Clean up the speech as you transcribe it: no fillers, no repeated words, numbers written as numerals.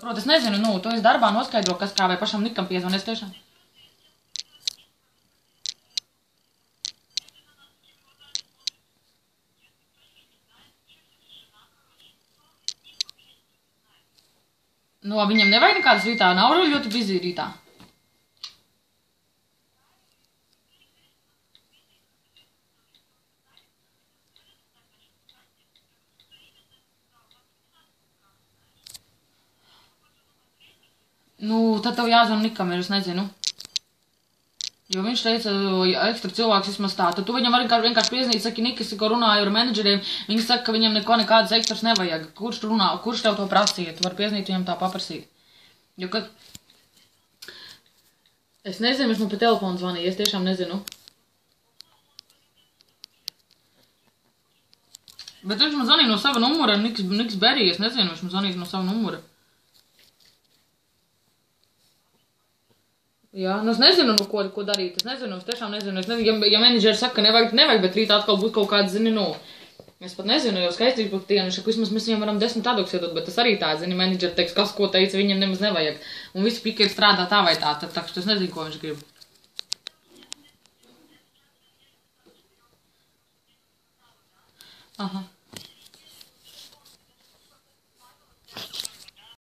saprotu, es nezinu, nu, to es darbā noskaidro, kas kā vai pašam Nikam piezvanīt tiešām. No, viņam nevajag nekādas rītā, nav ļoti busy rītā. Nu, tad tev jāzvan Nikam, es nezinu. Jo viņš teica, ja ekstra cilvēks vismaz tā, tad tu viņam vari vienkārši piezinīt, saki, Nikas, ko runāju ar menedžeriem, viņi saka, ka viņam nekādas ekstras nevajag. Kurš tev to prasīja? Tu vari piezinīt viņam tā paprasīt. Jo, kad... Es nezinu, es man pa telefonu zvanīju, es tiešām nezinu. Bet viņš man zvanīja no sava numura, Niks Berī, es nezinu, viņš man zvanīja no sava numura. Jā, nu es nezinu, nu, ko darīt, es nezinu, es tiešām nezinu, ja menedžeri saka, ka nevajag, bet rīt atkal būs kaut kāds, zini, nu, es pat nezinu, jo skaistības pat dienu, vismaz mēs viņam varam 10 tādoks iedot, bet tas arī tā, zini, menedžeri teiks, kas ko teica, viņam nemaz nevajag, un visi pikēti strādā tā vai tā, tad es nezinu, ko viņš grib. Aha.